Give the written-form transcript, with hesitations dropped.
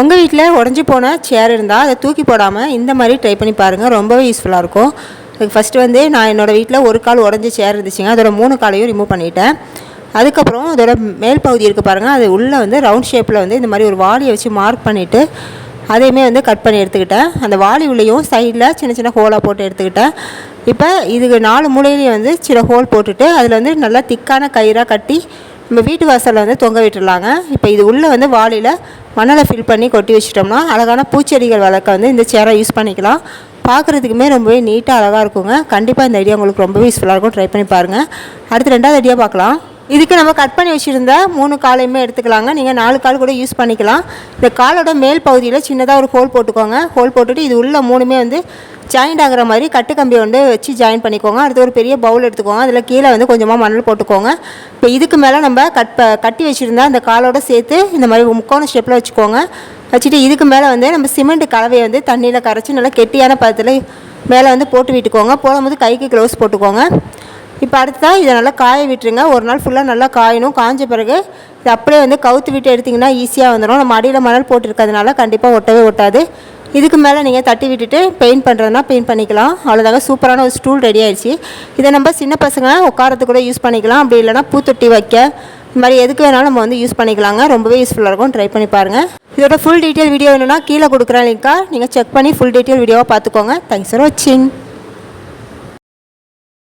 உங்கள் வீட்டில் உடஞ்சி போன சேர் இருந்தால் அதை தூக்கி போடாமல் இந்த மாதிரி ட்ரை பண்ணி பாருங்கள். ரொம்பவே யூஸ்ஃபுல்லாக இருக்கும். அதுக்கு ஃபஸ்ட்டு வந்து நான் என்னோடய வீட்டில் ஒரு கால் உடஞ்சி சேர் இருந்துச்சுங்க. அதோட 3 காலையும் ரிமூவ் பண்ணிவிட்டேன். அதுக்கப்புறம் அதோட மேல் பகுதி இருக்குது பாருங்கள், அது உள்ளே வந்து ரவுண்ட் ஷேப்பில் வந்து இந்த மாதிரி ஒரு வாளியை வச்சு மார்க் பண்ணிவிட்டு அதையுமே வந்து கட் பண்ணி எடுத்துக்கிட்டேன். அந்த வாளி உள்ளேயும் சைடில் சின்ன சின்ன ஹோலாக போட்டு எடுத்துக்கிட்டேன். இப்போ இதுக்கு 4 மூலையிலையும் வந்து சின்ன ஹோல் போட்டுட்டு அதில் வந்து நல்லா திக்கான கயிறாக கட்டி நம்ம வீட்டு வாசலில் வந்து தொங்க விட்டுடலாங்க. இப்போ இது உள்ளே வந்து வாளியில் மணலை ஃபில் பண்ணி கொட்டி வச்சிட்டோம்னா அழகான பூச்செடிகள் வளர்க்க வந்து இந்த சேரை யூஸ் பண்ணிக்கலாம். பார்க்குறதுக்குமே ரொம்பவே நீட்டாக அழகாக இருக்குங்க. கண்டிப்பாக இந்த ஐடியா உங்களுக்கு ரொம்பவே யூஸ்ஃபுல்லாக இருக்கும். ட்ரை பண்ணி பாருங்கள். அடுத்து 2வது ஐடியா பார்க்கலாம். இதுக்கு நம்ம கட் பண்ணி வச்சுருந்த 3 காலையுமே எடுத்துக்கலாங்க. நீங்கள் 4 கால் கூட யூஸ் பண்ணிக்கலாம். இந்த காலோட மேல் பகுதியில் சின்னதாக ஒரு ஹோல் போட்டுக்கோங்க. ஹோல் போட்டுட்டு இது உள்ள 3மே வந்து ஜாயிண்ட் ஆகிற மாதிரி கட்டு கம்பியை வந்து வச்சு ஜாயின் பண்ணிக்கோங்க. அடுத்து ஒரு பெரிய பவுல் எடுத்துக்கோங்க. அதில் கீழே வந்து கொஞ்சமாக மணல் போட்டுக்கோங்க. இப்போ இதுக்கு மேலே நம்ம கட்டி வச்சுருந்தா அந்த காலோட சேர்த்து இந்த மாதிரி முக்கோண ஷேப்பில் வச்சுக்கோங்க. வச்சுட்டு இதுக்கு மேலே வந்து நம்ம சிமெண்ட் கலவையை வந்து தண்ணியில் கரைச்சி நல்லா கெட்டியான பதத்தில் மேலே வந்து போட்டு விட்டுக்கோங்க. போடும்போது கைக்கு க்ளவுஸ் போட்டுக்கோங்க. இப்போ அடுத்ததாக இதை நல்லா காய விட்டுருங்க. ஒரு நாள் ஃபுல்லாக நல்லா காயணும். காய்ஞ்ச பிறகு இது அப்படியே வந்து கவுத்து விட்டு எடுத்திங்கன்னா ஈஸியாக வந்துடும். நம்ம அடியில் மணல் போட்டுருக்கிறதுனால கண்டிப்பாக ஒட்டவே ஒட்டாது. இதுக்கு மேலே நீங்கள் தட்டி விட்டுட்டு பெயிண்ட் பண்ணுறதுனா பெயிண்ட் பண்ணிக்கலாம். அவ்வளோதாங்க, சூப்பரான ஒரு ஸ்டூல் ரெடி ஆகிடுச்சு. இதை நம்ம சின்ன பசங்க உட்காரத்துக்கு கூட யூஸ் பண்ணிக்கலாம். அப்படி இல்லைனா பூத்தொட்டி வைக்க இந்த மாதிரி எதுக்கு வேணாலும் நம்ம வந்து யூஸ் பண்ணிக்கலாங்க. ரொம்பவே யூஸ்ஃபுல்லாக இருக்கும். ட்ரை பண்ணி பாருங்கள். இதோட ஃபுல் டீட்டெயில் வீடியோ வேணும்னா கீழே கொடுக்குற லிங்காக நீங்கள் செக் பண்ணி ஃபுல் டீட்டெயில் வீடியோவாக பார்த்துக்கோங்க. தேங்க்ஸ் ஃபார் வாட்சிங்.